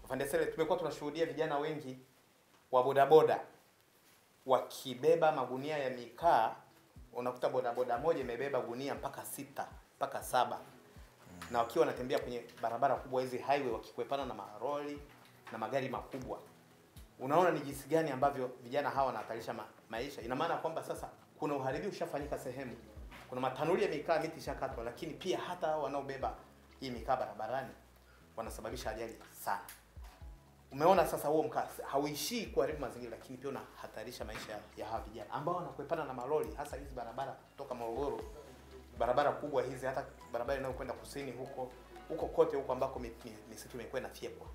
Afande Sele, tumekuwa tunashuhudia vijana wengi wa bodaboda wakibeba magunia ya mikaa. Unakuta bodaboda moja imebeba gunia mpaka 6 mpaka 7, na wakiwa wanatembea kwenye barabara kubwa hizi highway, wakikwepana na maroli na magari makubwa. Unaona ni jinsi gani ambavyo vijana hawa wanahatarisha maisha. Ina maana kwamba sasa kuna uharibifu ushafanyika sehemu, kuna matanuri ya mikaa, miti ishakatwa, lakini pia hata hao wanaobeba hii mikaa barabarani wanasababisha ajali sana. Umeona sasa huo mkaa hauishii kuharibu mazingira, lakini pia unahatarisha maisha ya hawa vijana ambao wanakwepana na malori, hasa hizi barabara kutoka Morogoro, barabara kubwa hizi, hata barabara inayokwenda kusini huko kote huko ambako misitu imekuwa inafyekwa.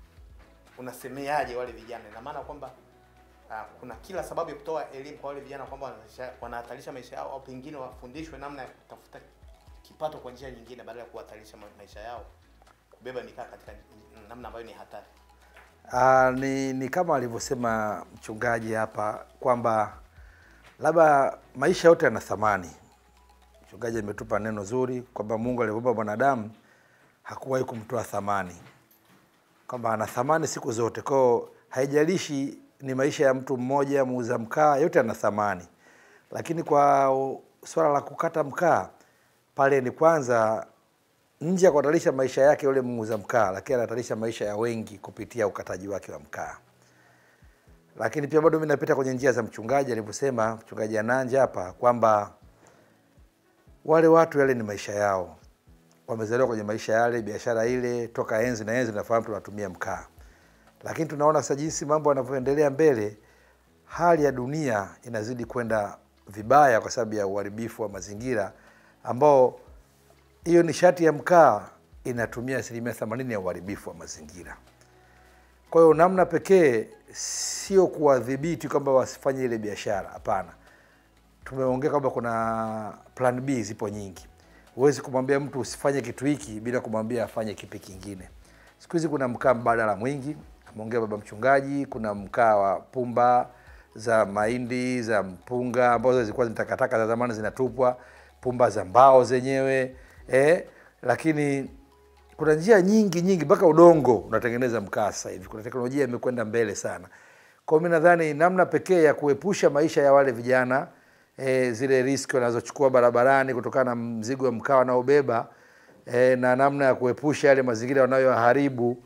Unasemeaje wale vijana? Ina maana kwamba kuna kila sababu ya kutoa elimu kwa wale vijana kwamba wanahatarisha maisha yao, au pengine wafundishwe namna ya kutafuta kipato kwa njia nyingine badala ya kuhatarisha maisha yao kubeba mikaa katika namna ambayo ni hatari. Ni kama alivyosema mchungaji hapa kwamba labda maisha yote yana thamani. Mchungaji ametupa neno zuri kwamba Mungu aliumba mwanadamu hakuwahi kumtoa thamani, kwamba ana thamani siku zote. Kwa haijalishi ni maisha ya mtu mmoja, muuza mkaa, yote yana thamani. Lakini kwa swala la kukata mkaa pale, ni kwanza nje ya kuhatarisha maisha yake yule muuza mkaa, lakini anahatarisha maisha ya wengi kupitia ukataji wake wa mkaa. Lakini pia bado mimi napita kwenye njia za mchungaji alivyosema, mchungaji Ananja hapa, kwamba wale watu yale ni maisha yao. Wamezaliwa kwenye maisha yale, biashara ile, toka enzi na enzi nafahamu tunatumia mkaa. Lakini tunaona sasa jinsi mambo yanavyoendelea mbele, hali ya dunia inazidi kwenda vibaya kwa sababu ya uharibifu wa mazingira, ambao hiyo nishati ya mkaa inatumia 80% ya uharibifu wa mazingira. Kwa hiyo namna pekee sio kuwadhibiti kwamba wasifanye ile biashara, hapana. Tumeongea kwamba kuna plan B zipo nyingi. Huwezi kumwambia mtu usifanye kitu hiki bila kumwambia afanye kipi kingine. Siku hizi kuna mkaa mbadala mwingi, ameongea baba mchungaji. Kuna mkaa wa pumba za mahindi, za mpunga ambazo zilikuwa zinatakataka za zamani zinatupwa, pumba za mbao zenyewe, lakini kuna njia nyingi mpaka udongo unatengeneza mkaa sasa hivi. Kuna teknolojia imekwenda mbele sana. Kwa mimi nadhani namna pekee ya kuepusha maisha ya wale vijana zile riski wanazochukua barabarani kutokana na mzigo wa mkaa wanaobeba, na namna ya kuepusha yale mazingira wanayoharibu,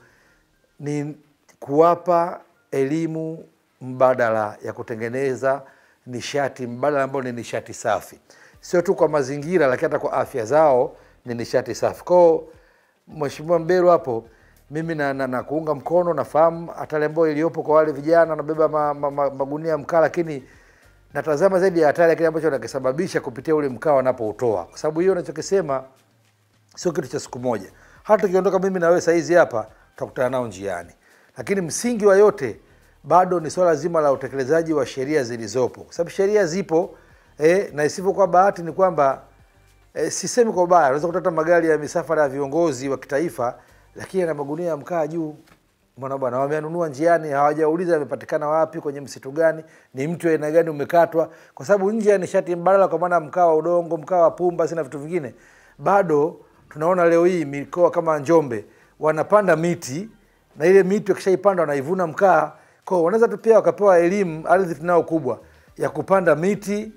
ni kuwapa elimu mbadala ya kutengeneza nishati mbadala ambayo ni nishati safi. Sio tu kwa mazingira, lakini hata kwa afya zao ni nishati safi. Kwa Mheshimiwa Mbero hapo, mimi na kuunga mkono, nafahamu hatari ambayo iliyopo kwa wale vijana wanabeba magunia mkaa, lakini natazama zaidi ya hatari kile ambacho wanakisababisha kupitia ule mkaa wanapoutoa. Kwa sababu hiyo ninachokisema sio kitu cha siku moja. Hata tukiondoka mimi na wewe saa hizi hapa, tutakutana nao njiani. Lakini msingi wa yote bado ni swala zima la utekelezaji wa sheria zilizopo. Kwa sababu sheria zipo, na isivyo kwa bahati ni kwamba sisemi kwa baya, unaweza kutata magari ya misafara ya viongozi wa kitaifa lakini na magunia ya mkaa juu. Mbona bwana wameanunua njiani, hawajauliza yamepatikana wapi, kwenye msitu gani, ni mtu aina gani umekatwa. Kwa sababu nje ya nishati mbadala kwa maana mkaa wa udongo, mkaa wa pumba, sina vitu vingine, bado tunaona leo hii mikoa kama Njombe wanapanda miti, na ile miti wakishaipanda wanaivuna mkaa. Kwa wanaweza tu pia wakapewa elimu, ardhi tunao kubwa ya kupanda miti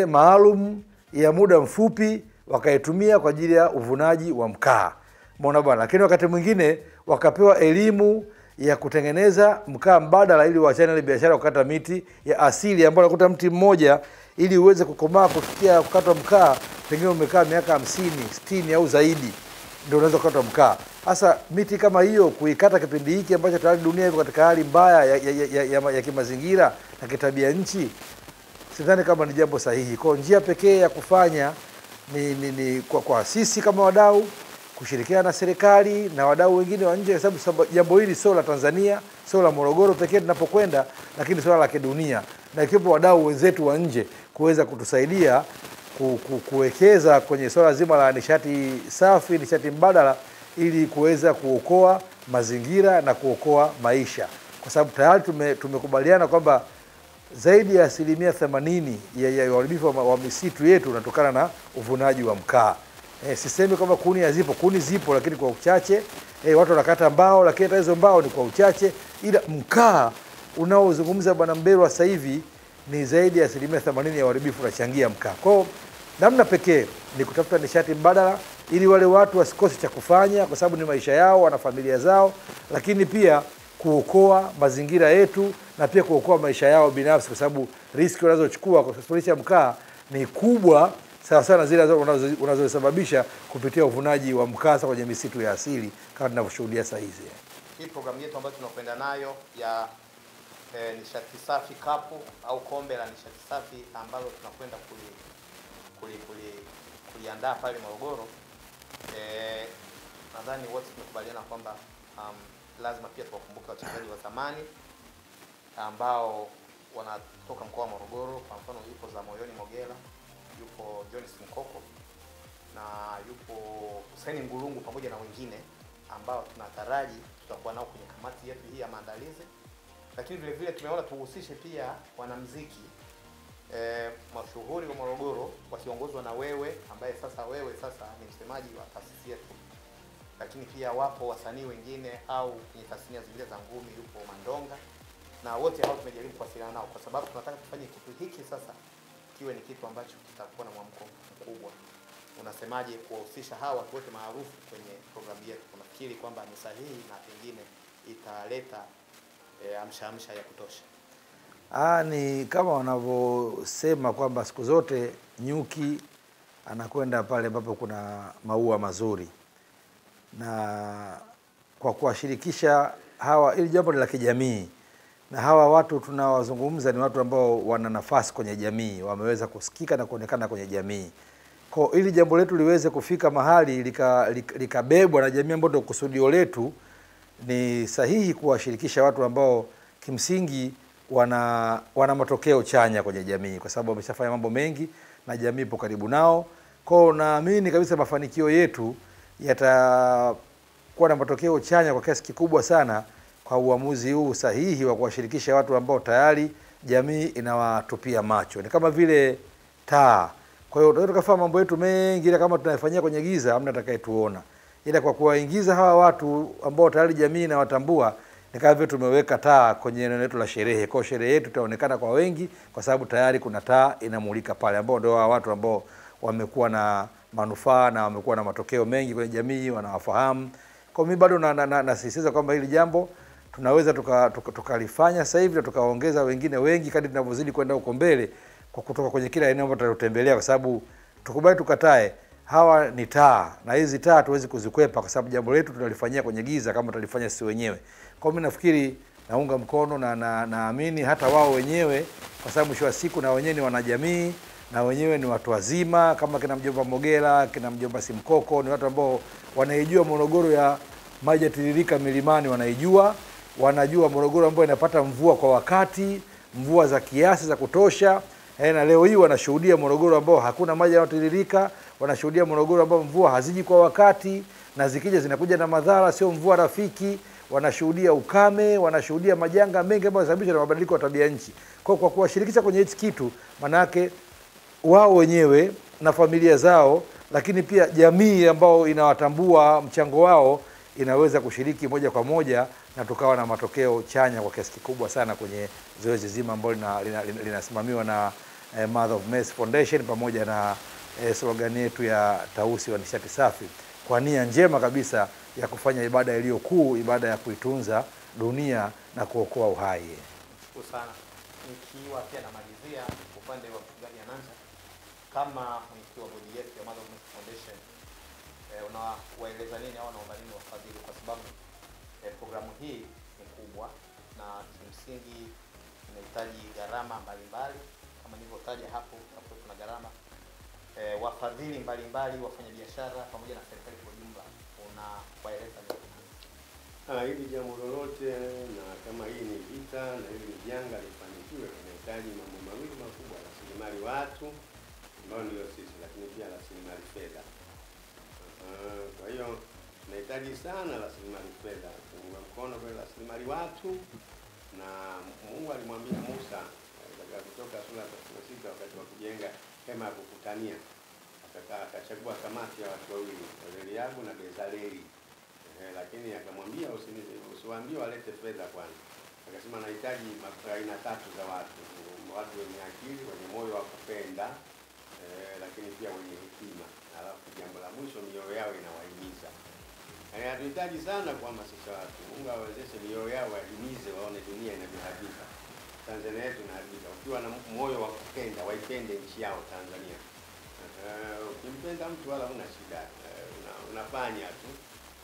maalum ya muda mfupi, wakaitumia kwa ajili ya uvunaji wa mkaa. Mbona bwana, lakini wakati mwingine wakapewa elimu ya kutengeneza mkaa mbadala ili waachane ile biashara kukata miti ya asili ambayo unakuta mti mmoja ili uweze kukomaa kufikia kukata mkaa pengine umekaa miaka 50, 60 au zaidi ndio unaweza kukata mkaa. Sasa miti kama hiyo kuikata kipindi hiki ambacho tayari dunia iko katika hali mbaya ya kimazingira na kitabia nchi, sidhani kama ni jambo sahihi. Kwa njia pekee ya kufanya ni kwa sisi kama wadau kushirikiana na serikali na wadau wengine wa nje, kwa sababu jambo hili sio la Tanzania, sio la Morogoro pekee tunapokwenda, lakini swala la kidunia, na ikipo wadau wenzetu wa nje kuweza kutusaidia kuwekeza kwenye swala zima la nishati safi, nishati mbadala, ili kuweza kuokoa mazingira na kuokoa maisha. Kwa sababu tayari tumekubaliana kwamba zaidi ya 80% ya uharibifu wa misitu yetu unatokana na uvunaji wa mkaa. Sisemi kwamba kuni hazipo, kuni zipo lakini kwa uchache. Watu wanakata mbao lakini hata hizo mbao ni kwa uchache, ila mkaa unaozungumza Bwana Mberwa sasa hivi ni zaidi ya 80% ya uharibifu unachangia mkaa. Kwa namna pekee ni kutafuta nishati mbadala ili wale watu wasikose cha kufanya, kwa sababu ni maisha yao, wana familia zao, lakini pia kuokoa mazingira yetu na pia kuokoa maisha yao binafsi, kwa sababu riski wanazochukua kwa kusafirisha mkaa ni kubwa sawa sana zile unazosababisha kupitia uvunaji wa mkaa kwenye misitu ya asili kama tunavyoshuhudia saa hizi. Hii programu yetu ambayo tunakwenda nayo ya nishati safi kapu au kombe la nishati safi ambalo tunakwenda kuliandaa pale Morogoro, nadhani wote tumekubaliana kwamba lazima pia tuwakumbuke wachezaji wa zamani ambao wanatoka mkoa wa Morogoro. Kwa mfano yupo Zamoyoni Mogela, yupo Jones Mkoko na yupo Hussein Ngurungu pamoja na wengine ambao tunataraji tutakuwa nao kwenye kamati yetu hii ya maandalizi. Lakini vile vile tumeona tuhusishe pia wanamuziki mashuhuri wa Morogoro wakiongozwa na wewe ambaye wewe sasa ni msemaji wa taasisi yetu. Lakini pia wapo wasanii wengine au kwenye tasnia zingine za ngumi, yupo Mandonga, na wote hao tumejaribu kuwasiliana nao kwa sababu tunataka tufanye kitu hiki sasa kiwe ni kitu ambacho kitakuwa na mwamko mkubwa. Unasemaje kuwahusisha hawa watu wote maarufu kwenye programu yetu? Tunafikiri kwamba ni sahihi na pengine italeta amsha ya kutosha. Ni kama wanavyosema kwamba siku zote nyuki anakwenda pale ambapo kuna maua mazuri, na kwa kuwashirikisha hawa, ili jambo ni la kijamii, na hawa watu tunawazungumza ni watu ambao wana nafasi kwenye jamii, wameweza kusikika na kuonekana kwenye jamii. Kwa ili jambo letu liweze kufika mahali likabebwa na jamii ambayo ndio kusudio letu, ni sahihi kuwashirikisha watu ambao kimsingi wana matokeo chanya kwenye jamii, kwa sababu wameshafanya mambo mengi na jamii ipo karibu nao. Kwa naamini kabisa mafanikio yetu yatakuwa na matokeo chanya kwa kiasi kikubwa sana kwa uamuzi huu sahihi wa kuwashirikisha watu ambao tayari jamii inawatupia macho. Ni kama vile taa. Kwa hiyo tunaweza kufanya mambo yetu mengi, ila kama tunayafanyia kwenye giza hamna atakayetuona. Ila kwa kuwaingiza hawa watu ambao tayari jamii inawatambua, ni kama vile tumeweka taa kwenye eneo letu la sherehe. Kwa sherehe yetu itaonekana kwa wengi kwa sababu tayari kuna taa inamulika pale, ambao ndio watu ambao wamekuwa na manufaa na wamekuwa na matokeo mengi kwenye jamii, wanawafahamu. Kwa mimi bado nasisitiza kwamba hili jambo tunaweza tukalifanya sasa hivi na tukaongeza wengine wengi kadri tunavyozidi kwenda huko mbele, kwa kutoka kwenye kila eneo ambalo tutatembelea, kwa sababu tukubali tukatae, hawa ni taa na hizi taa hatuwezi kuzikwepa, kwa sababu jambo letu tunalifanyia kwenye giza kama tutalifanya sisi wenyewe. Kwa mimi nafikiri naunga mkono na naamini hata wao wenyewe, kwa sababu mwisho wa siku na wenyewe ni wanajamii na wenyewe ni watu wazima, kama kina mjomba Mogela, kina mjomba Simkoko, ni watu ambao wanaijua Morogoro ya maji tiririka milimani, wanajua Morogoro ambayo inapata mvua kwa wakati, mvua za kiasi za kutosha. Na leo hii wanashuhudia Morogoro ambao hakuna maji yanayotiririka, wanashuhudia Morogoro ambao mvua haziji kwa wakati, na zikija zinakuja na madhara, sio mvua rafiki. Wanashuhudia ukame, wanashuhudia majanga mengi ambayo yanasababishwa na mabadiliko ya tabia nchi. Kwa kuwashirikisha kwenye hichi kitu, manake wao wenyewe na familia zao, lakini pia jamii ambao inawatambua mchango wao inaweza kushiriki moja kwa moja na tukawa na matokeo chanya kwa kiasi kikubwa sana kwenye zoezi zima ambalo linasimamiwa na Mother of Mercy Foundation pamoja na slogan yetu ya Tausi wa nishati safi, kwa nia njema kabisa ya kufanya ibada iliyo kuu, ibada ya kuitunza dunia na kuokoa uhai. Nashukuru sana. Nikiwa pia namalizia upande wa mchungaji Ananja, kama mwenyekiti wa bodi yetu ya Mother of Mercy Foundation, unawaeleza nini au unaomba nini wafadhili, kwa sababu programu hii ni kubwa na kimsingi inahitaji gharama mbalimbali kama nilivyotaja hapo kuna gharama. Wafadhili mbalimbali, wafanyabiashara pamoja na serikali kwa jumla, unawaeleza nini? Hili jambo lolote, na kama hii ni vita na hili ni janga lifanikiwe, inahitaji mambo mawili makubwa: rasilimali watu ambao ndio sisi, lakini pia rasilimali fedha. Kwa hiyo tunahitaji sana rasilimali fedha kuunga mkono kwa rasilimali watu, na Mungu alimwambia Musa katika Kutoka sura ya 36 wakati wa kujenga hema ya kukutania, akachagua kamati ya watu wawili, Eliabu na Bezaleli. Lakini akamwambia usiwaambie walete fedha kwanza. Akasema nahitaji aina tatu za watu wenye akili, wenye moyo wa kupenda, lakini pia wenye hekima. Alafu jambo la mwisho, mioyo yao inawahimiza. Hatuhitaji sana kuhamasisha watu. Mungu awezeshe mioyo yao wahimize, waone dunia inavyoharibika. Tanzania yetu inaharibika. Ukiwa na moyo wa kupenda, waipende nchi yao Tanzania. Ukimpenda mtu wala huna shida, unafanya tu.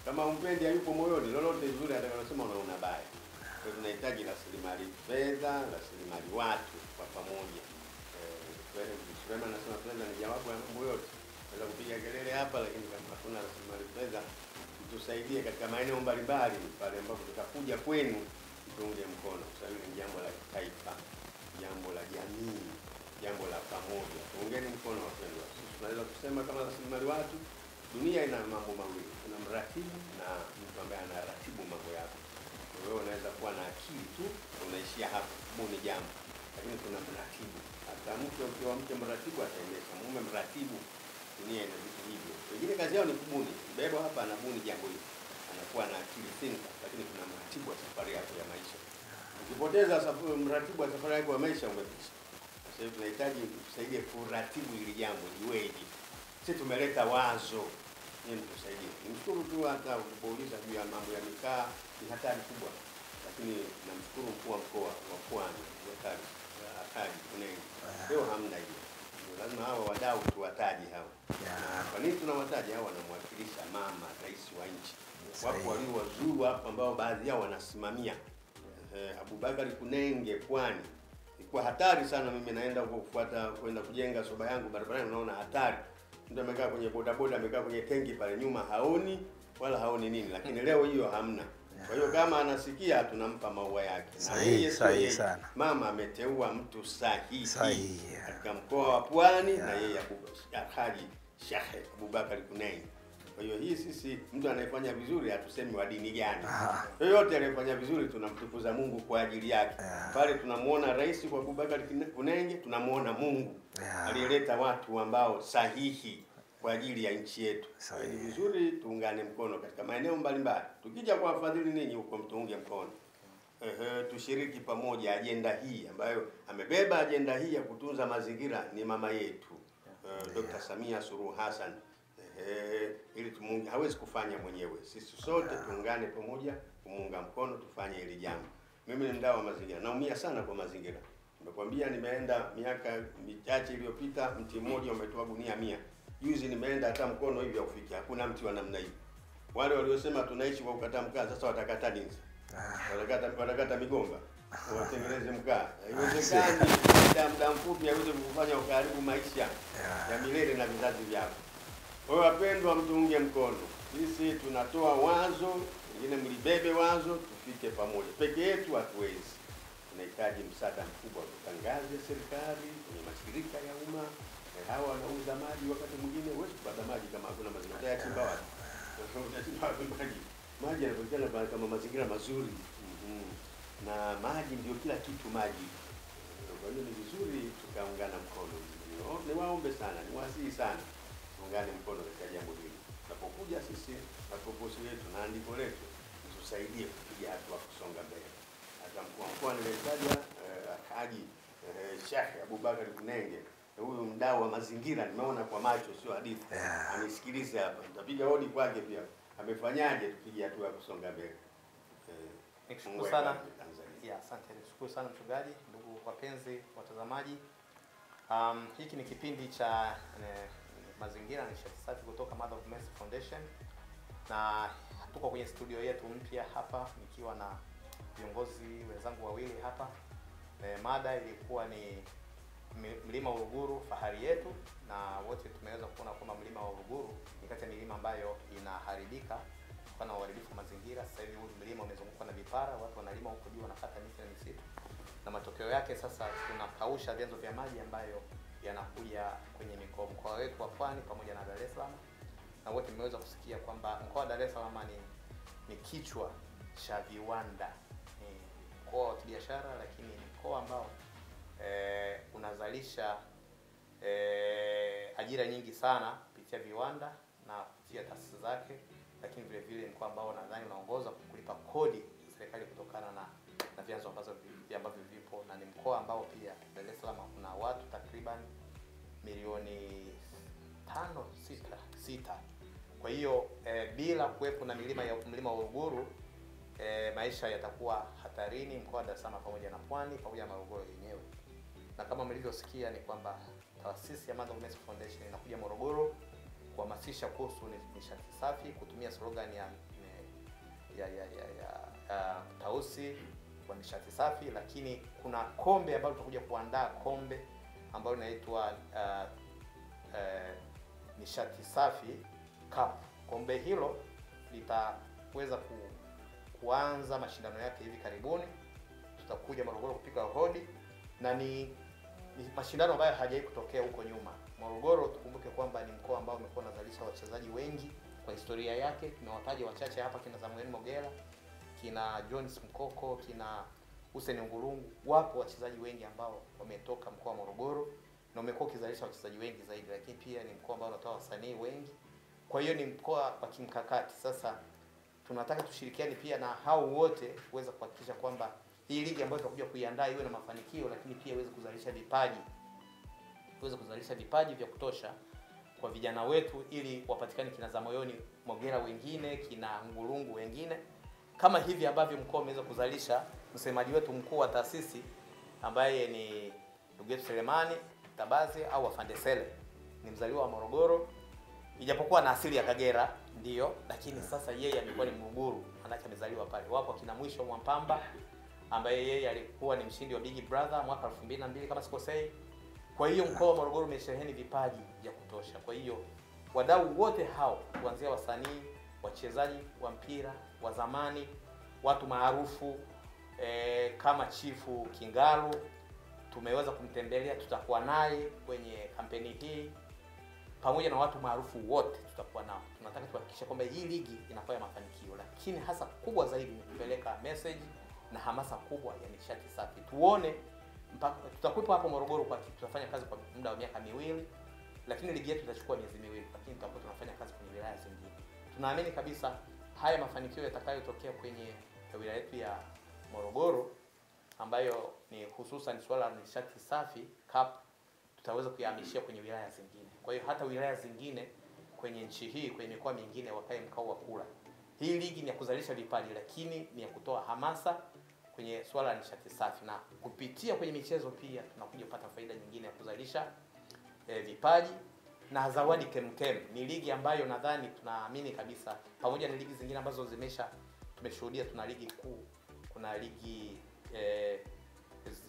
Kama umpendi hayupo moyoni, lolote zuri atakalosema unaona baya. Kwa hiyo tunahitaji rasilimali fedha, rasilimali watu kwa pamoja. Suleiman anasema fedha ni jawabu ya mambo yote. Naweza kupiga kelele hapa, lakini kama hakuna rasilimali fedha, tusaidie katika maeneo mbalimbali pale ambapo tutakuja kwenu, tuunge mkono. Kwa sababu ni jambo la taifa, jambo la jamii, jambo la pamoja. Tuungeni mkono wapendwa. Sisi tunaweza kusema kama rasilimali watu, dunia ina mambo mawili. Kuna mratibu na mtu ambaye anaratibu mambo yako. Wewe unaweza kuwa na akili tu, unaishia hapo, ni jambo. Lakini kuna mratibu. Hata ukiwa mke mratibu ataendesha, mume mratibu, dunia ina vitu hivyo. Wengine kazi yao ni kubuni. Mbebo hapa anabuni jambo hili. Anakuwa na akili thinker, lakini kuna mratibu wa safari yako ya maisha. Ukipoteza mratibu wa safari yako ya maisha umepisha. Sasa hivi tunahitaji tusaidie kuratibu hili jambo liweje. Sisi tumeleta wazo, nini tusaidie. Nimshukuru tu hata ulipouliza juu ya mambo ya mikaa, ni hatari kubwa. Lakini namshukuru mkuu wa mkoa wa Pwani, Haji Kunenge. Leo hamna hiyo. Lazima hawa wadau tuwataje hao. Kwa nini tunawataja hao? Wanamwakilisha mama rais wa nchi. Wapo walio wazuru hapa ambao baadhi yao wanasimamia. Abubakar Kunenge Pwani. Ilikuwa hatari sana, mimi naenda huko kwenda kujenga soba yangu barabarani, unaona hatari. Mtu amekaa kwenye bodaboda, amekaa kwenye tenki pale nyuma, haoni wala haoni nini, lakini leo hiyo hamna. Kwa hiyo kama anasikia tunampa maua yake. Sahihi sana. Mama ameteua mtu sahihi katika mkoa wa Pwani, na yeye Haji Sheikh Abubakar Kunenge. Kwa hiyo hii sisi, mtu anayefanya vizuri hatusemi wa dini gani. Yoyote anayefanya vizuri tunamtukuza Mungu kwa ajili yake. Pale tunamuona rais kwa Abubakar Kunenge, tunamuona Mungu aliyeleta watu ambao sahihi kwa ajili ya nchi yetu. Ni vizuri tuungane mkono katika maeneo mbalimbali. Tukija kwa wafadhili ninyi huko, mtuunge mkono. Tushiriki pamoja ajenda hii ambayo amebeba ajenda hii ya kutunza mazingira, ni mama yetu Dr. Samia Suluhu Hassan. Ili tumunge, hawezi kufanya mwenyewe. Sisi sote tuungane pamoja kumunga mkono, tufanye hili jambo. Mimi ni mdau wa mazingira. Naumia sana kwa mazingira. Nimekwambia nimeenda miaka michache iliyopita, mti mmoja umetoa gunia 100. Juzi nimeenda hata mkono hivi aufiki. Hakuna mti wa namna hiyo. Wale waliosema tunaishi kwa kukata mkaa sasa watakata nini? Watakata migomba. Watengeneze mkaa. Haiwezekani muda mfupi haiwezi kufanya ukaribu maisha ya milele na vizazi vyako. Kwa hiyo wapendwa, mtuunge mkono. Sisi tunatoa wazo, wengine mlibebe wazo, tufike pamoja. Peke yetu hatuwezi. Tunahitaji msaada mkubwa kutoka ngazi ya serikali, kwenye mashirika ya umma. Hawa wanauza maji, wakati mwingine huwezi kupata maji kama hakuna mazingira ya chimba watu. Maji yanapatikana kama mazingira mazuri. Na maji ndio kila kitu, maji. Kwa hiyo ni vizuri tukaungana mkono. Niwaombe sana, niwasihi sana, tuungane mkono katika jambo hili. Tunapokuja sisi na proposal yetu na andiko letu, tusaidie kupiga hatua kusonga mbele. Hata mkuu wa mkoa nilitaja Haji Sheikh Abubakar Kunenge. Huyu mdau wa mazingira, nimeona kwa macho, sio hadithi. Anisikilize hapa. Nitapiga hodi kwake pia. Amefanyaje tupige hatua ya kusonga mbele. Nikushukuru sana. Asante. Nikushukuru sana mchungaji, ndugu wapenzi watazamaji. Hiki ni kipindi cha mazingira na nishati safi kutoka Mother of Mercy Foundation. Na tuko kwenye studio yetu mpya hapa nikiwa na viongozi wenzangu wawili hapa. Mada ilikuwa ni mlima wa Uluguru, fahari yetu, na wote tumeweza kuona kwamba mlima wa Uluguru ni kati ya milima ambayo inaharibika kutokana na uharibifu wa mazingira. Sasa hivi huu mlima umezungukwa na vipara, watu wanalima huko juu, wanakata miti na misitu, na matokeo yake sasa tunakausha vyanzo vya maji ambayo yanakuja kwenye mkoa wetu wa Pwani pamoja na Dar es Salaam. Na wote mmeweza kusikia kwamba mkoa wa Dar es Salaam ni kichwa cha viwanda, ni mkoa wa kibiashara, lakini ni mkoa ambao unazalisha ajira nyingi sana kupitia viwanda na kupitia taasisi zake, lakini vile vile ni mkoa ambao nadhani unaongoza kulipa kodi serikali kutokana na vyanzo ambavyo vipo, na ni mkoa ambao pia Dar es Salaam kuna watu takriban milioni 5-6. Kwa hiyo bila kuwepo na mlima wa Uruguru maisha yatakuwa hatarini mkoa wa Dar es Salaam pamoja na Pwani pamoja na Morogoro yenyewe. Na kama mlivyosikia ni kwamba taasisi ya Mother of Mercy Foundation inakuja Morogoro kuhamasisha kuhusu nishati safi, kutumia slogan ya Tausi kwa nishati safi, lakini kuna kombe ambalo tutakuja kuandaa, kombe ambalo linaitwa nishati safi cup. Kombe hilo litaweza kuanza mashindano yake hivi karibuni. Tutakuja Morogoro kupiga hodi, na ni mashindano ambayo hajawahi kutokea huko nyuma. Morogoro tukumbuke kwamba ni mkoa ambao umekuwa unazalisha wachezaji wengi kwa historia yake. Tunawataja wachache hapa, kina Samuel Mogera, kina Jones Mkoko, kina Hussein Ngurungu. Wapo wachezaji wengi ambao wametoka mkoa wa Morogoro na umekuwa ukizalisha wachezaji wengi zaidi, lakini pia ni mkoa ambao unatoa wasanii wengi. Kwa hiyo ni mkoa wa kimkakati. Sasa tunataka tushirikiane pia na hao wote kuweza kuhakikisha kwamba hii ligi ambayo tutakuja kuiandaa iwe na mafanikio, lakini pia iweze kuzalisha vipaji vya kutosha kwa vijana wetu, ili wapatikane kina Zamoyoni Mogera wengine, kina Ngurungu wengine, kama hivi ambavyo mkoa umeweza kuzalisha msemaji wetu mkuu wa taasisi ambaye ni ndugu yetu Selemani Tabazi au Afande Sele. Ni mzaliwa wa Morogoro, ijapokuwa na asili ya Kagera ndio, lakini sasa yeye amekuwa ni Mruguru, manake amezaliwa pale. Wapo kina Mwisho Mwampamba ambaye yeye alikuwa ni mshindi wa Big Brother mwaka 2002 kama sikosei. Kwa hiyo mkoa wa Morogoro umesheheni vipaji vya kutosha. Kwa hiyo wadau wote hao, kuanzia wasanii, wachezaji wa mpira wa zamani, watu maarufu kama Chifu Kingalu tumeweza kumtembelea, tutakuwa naye kwenye kampeni hii, pamoja na watu maarufu wote tutakuwa nao. Tunataka tuhakikishe kwamba hii ligi inapata mafanikio, lakini hasa kubwa zaidi ni kupeleka message na hamasa kubwa ya nishati safi. Tuone mpaka tutakuwepo hapo Morogoro, kwa tutafanya kazi kwa muda wa miaka 2, lakini ligi yetu itachukua miezi 2, lakini tutakuwa tunafanya kazi kwenye wilaya zingine. Tunaamini kabisa haya mafanikio yatakayotokea kwenye wilaya yetu ya Morogoro, ambayo ni hususan swala la nishati safi cup, tutaweza kuyahamishia kwenye wilaya zingine. Kwa hiyo hata wilaya zingine kwenye nchi hii, kwenye mikoa mingine, wakae mkao wa kula. Hii ligi ni ya kuzalisha vipaji, lakini ni ya kutoa hamasa kwenye swala la nishati safi, na kupitia kwenye michezo pia tunakuja kupata faida nyingine ya kuzalisha vipaji na zawadi kemkem. Ni ligi ambayo nadhani tunaamini kabisa, pamoja na ligi zingine ambazo tumeshuhudia, tuna ligi kuu, kuna ligi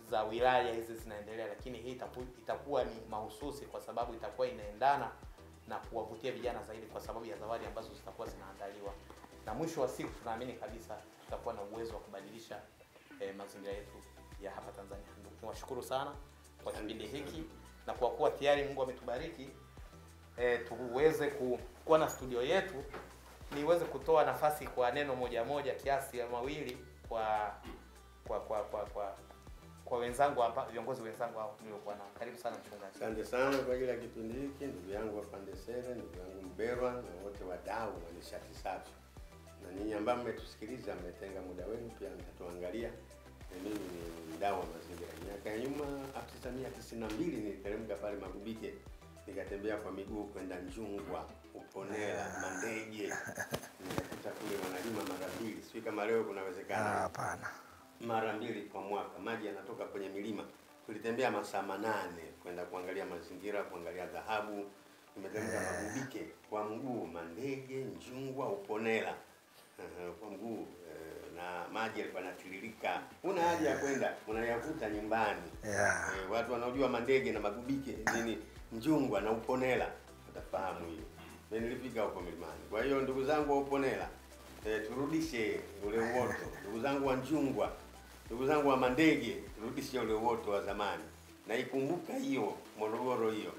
za wilaya hizi zinaendelea, lakini hii itakuwa ni mahususi kwa sababu itakuwa inaendana na kuwavutia vijana zaidi kwa sababu ya zawadi ambazo zitakuwa zinaandaliwa. Na mwisho wa siku tunaamini kabisa tutakuwa na uwezo wa kubadilisha mazingira yetu ya hapa Tanzania. Tunawashukuru sana kwa kipindi hiki, na kwa kuwa tayari Mungu ametubariki tuweze kuwa na studio yetu, niweze kutoa nafasi kwa neno moja kiasi ya mawili kwa wenzangu hapa, viongozi wenzangu hao niliokuwa nao. Karibu sana mchungaji. Asante sana kwa ajili ya kipindi hiki, ndugu yangu Afande Sele, ndugu yangu Mberwa, na wote wadau wa nishati safi. Na ninyi ambao mmetusikiliza, mmetenga muda wenu pia mtatuangalia. Mimi ni mdau wa mazingira. Miaka ya nyuma 1992 niliteremka pale Magubike, nikatembea kwa miguu kwenda Njungwa, Uponela, Mandege. Nikakuta kule wanalima mara 2. Sio kama leo kunawezekana. Hapana. Mara 2 kwa mwaka maji yanatoka kwenye milima. Tulitembea masaa 8 kwenda kuangalia mazingira, kuangalia dhahabu. Nimetembea Magubike kwa mguu, Mandege, Njungwa, Uponela kwa mguu, na maji yalikuwa yanatiririka. Una haja ya kwenda, unayavuta nyumbani. Watu wanaojua Mandege na Magubike nini, Njungwa na Uponela watafahamu hiyo. Mimi nilifika huko milimani. Kwa hiyo ndugu zangu wa Uponela, turudishe ule uoto. Ndugu zangu wa Njungwa, ndugu zangu wa Mandege, turudishe ule uoto wa zamani. Na ikumbuka hiyo Morogoro hiyo.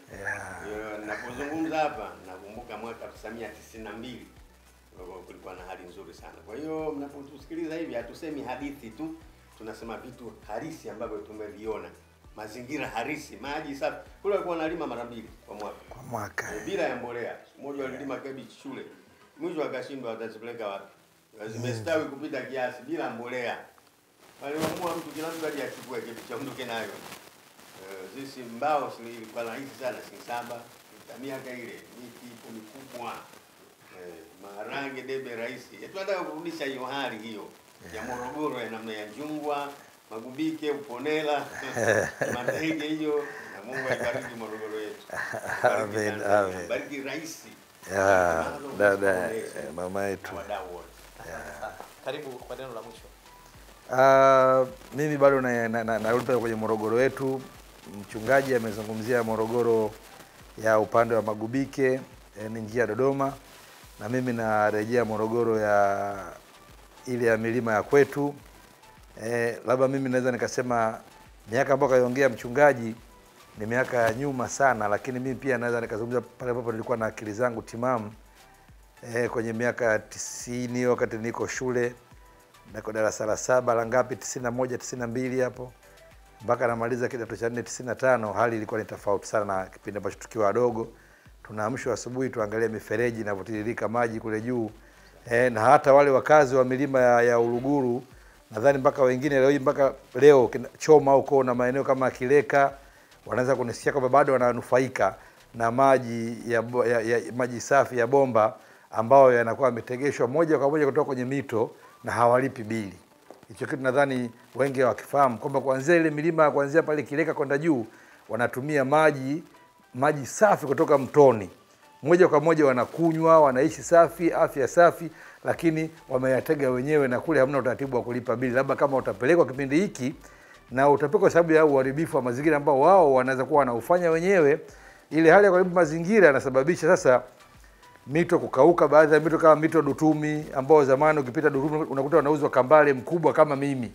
Ninapozungumza hapa nakumbuka mwaka 1992 kulikuwa na hali nzuri sana. Kwa hiyo mnapotusikiliza hivi, hatusemi hadithi tu, tunasema vitu halisi ambavyo tumeviona. mazingira harisi, maji safi. Kule walikuwa wanalima mara 2 kwa mwaka. Bila ya mbolea. Mmoja walilima cabbage shule. Mwisho akashindwa watazipeleka wapi. Zimestawi kupita kiasi bila mbolea. Waliamua mtu kila mtu aje achukue cabbage aondoke nayo. Sisi mbao ilikuwa rahisi sana, si 7. Miaka ile miti mikubwa. Maharage debe rahisi. Tunataka kurudisha hiyo hali hiyo ya Morogoro ya namna ya Njungwa, Magubike, Uponela, Matege hiyo, na Mungu aibariki Morogoro yetu. Amen, amen. Bariki rais. Dada mama yetu. Karibu kwa neno la mwisho. Mimi bado narudi kwenye Morogoro yetu. Mchungaji amezungumzia Morogoro ya upande wa Magubike, ni njia Dodoma, na mimi narejea Morogoro ya ile ya milima ya kwetu. Labda mimi naweza nikasema miaka ambayo kaiongea mchungaji ni miaka ya nyuma sana, lakini mimi pia naweza nikazungumza pale ambapo nilikuwa na akili zangu timamu, kwenye miaka ya 90 wakati niko shule niko darasa la 7 la ngapi, 91 92 hapo, mpaka namaliza kidato cha 4 95. Hali ilikuwa ni tofauti sana na kipindi ambacho tukiwa wadogo. Tunaamshwa asubuhi tuangalie mifereji inavyotiririka maji kule juu. Na hata wale wakazi wa milima ya Uluguru, nadhani mpaka wengine leo mpaka leo Choma huko na maeneo kama Kileka wanaweza kunisikia kwamba bado wananufaika na maji ya maji safi ya bomba ambayo yanakuwa yametegeshwa moja kwa moja kutoka kwenye mito na hawalipi bili. Hicho kitu nadhani wengi wakifahamu kwamba kuanzia ile milima kuanzia pale Kileka kwenda juu wanatumia maji safi kutoka mtoni. Moja kwa moja wanakunywa, wanaishi safi, afya safi, lakini wameyatega wenyewe na kule hamna utaratibu wa kulipa bili. Labda kama utapelekwa kipindi hiki na utapelekwa kwa sababu ya uharibifu wa mazingira ambao wao wanaweza kuwa wanaufanya wenyewe, ile hali ya kuharibu mazingira inasababisha sasa mito kukauka. Baadhi ya mito kama mito Dutumi ambao zamani ukipita Dutumi unakuta wanauzwa kambale mkubwa kama mimi,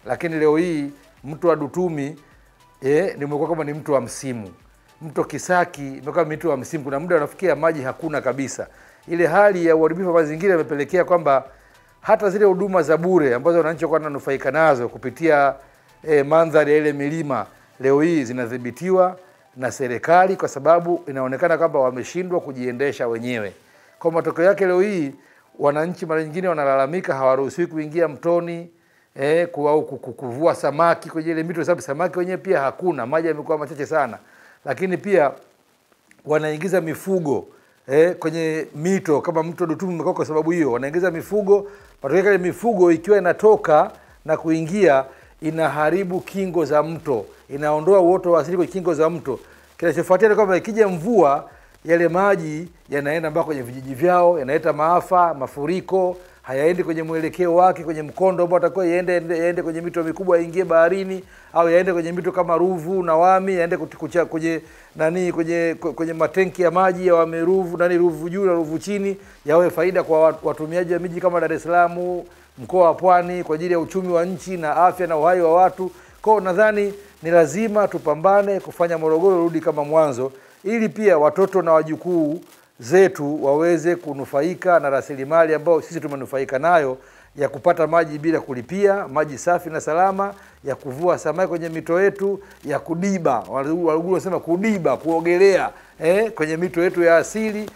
lakini leo hii mto wa Dutumi nimekuwa kama ni mto wa msimu. Mto Kisaki imekuwa mito wa msimu, kuna muda unafikia maji hakuna kabisa. Ile hali ya uharibifu wa mazingira imepelekea kwamba hata zile huduma za bure ambazo wananchi kwa wananufaika nazo kupitia mandhari ya ile milima leo hii zinadhibitiwa na serikali, kwa sababu inaonekana kwamba wameshindwa kujiendesha wenyewe. Kwa matokeo yake leo hii wananchi mara nyingine wanalalamika hawaruhusiwi kuingia mtoni kuvua samaki kwenye ile mito, sababu samaki wenyewe pia hakuna, maji yamekuwa machache sana. Lakini pia wanaingiza mifugo kwenye mito kama mto Dutumi umekuwa kwa sababu hiyo, wanaingiza mifugo, matokeo yake mifugo ikiwa inatoka na kuingia inaharibu kingo za mto, inaondoa uoto wa asili kwenye kingo za mto. Kinachofuatia ni kwamba ikija mvua yale maji yanaenda mpaka kwenye vijiji vyao, yanaleta maafa, mafuriko, hayaendi kwenye mwelekeo wake kwenye mkondo ambao atakuwa yaende kwenye mito mikubwa, yaingie baharini, au yaende kwenye mito kama Ruvu na Wami, yaende kwenye matenki ya maji ya Wami Ruvu, Ruvu juu na Ruvu chini, yawe faida kwa watumiaji wa miji kama Dar es Salaam, mkoa wa Pwani, kwa ajili ya uchumi wa nchi na afya na uhai wa watu. Kwa nadhani ni lazima tupambane kufanya Morogoro rudi kama mwanzo, ili pia watoto na wajukuu zetu waweze kunufaika na rasilimali ambao sisi tumenufaika nayo, ya kupata maji bila kulipia, maji safi na salama, ya kuvua samaki kwenye mito yetu, ya kudiba, Waluguru wanasema kudiba, kuogelea kwenye mito yetu ya asili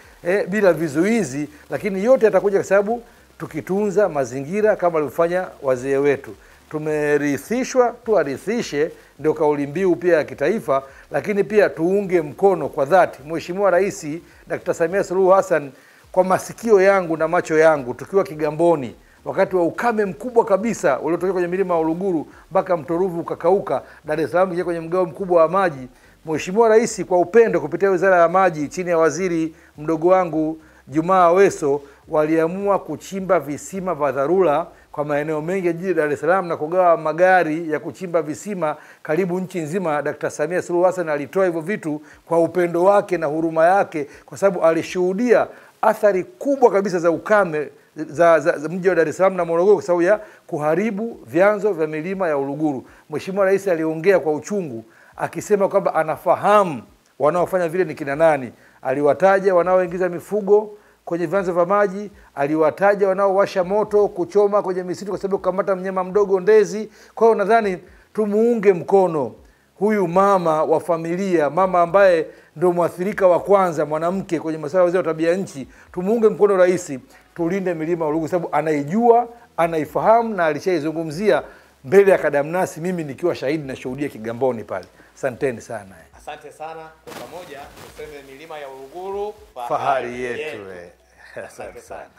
bila vizuizi. Lakini yote yatakuja kwa sababu tukitunza mazingira kama walivyofanya wazee wetu. Tumerithishwa, tuarithishe, ndio kauli mbiu pia ya kitaifa, lakini pia tuunge mkono kwa dhati Mheshimiwa Rais Dr. Samia Suluhu Hassan. Kwa masikio yangu na macho yangu tukiwa Kigamboni wakati wa ukame mkubwa kabisa uliotokea kwenye milima ya Uluguru mpaka mto Ruvu ukakauka, Dar es Salaam kwenye mgao mkubwa wa maji, Mheshimiwa Rais kwa upendo kupitia Wizara ya Maji chini ya waziri mdogo wangu Jumaa Aweso waliamua kuchimba visima vya dharura kwa maeneo mengi ya jiji Dar es Salaam na kugawa magari ya kuchimba visima karibu nchi nzima. Dr. Samia Suluhu Hassan alitoa hivyo vitu kwa upendo wake na huruma yake, kwa sababu alishuhudia athari kubwa kabisa za ukame za mji wa Dar es Salaam na Morogoro kwa sababu ya kuharibu vyanzo vya milima ya Uluguru. Mheshimiwa Rais aliongea kwa uchungu akisema kwamba anafahamu wanaofanya vile ni kina nani. Aliwataja wanaoingiza mifugo kwenye vyanzo vya maji, aliwataja wanaowasha moto kuchoma kwenye misitu kwa sababu kukamata mnyama mdogo ndezi. Kwa hiyo nadhani tumuunge mkono huyu mama wa familia, mama ambaye ndio mwathirika wa kwanza, mwanamke kwenye masuala ya tabia nchi, tumuunge mkono rais, tulinde milima ya Uluguru sababu anaijua, anaifahamu na alishaizungumzia mbele ya kadamnasi, mimi nikiwa shahidi na shuhudia Kigamboni pale. Asanteni sana. Asante sana, kwa pamoja tuseme milima ya Uluguru Fahari yetu. Asante sana.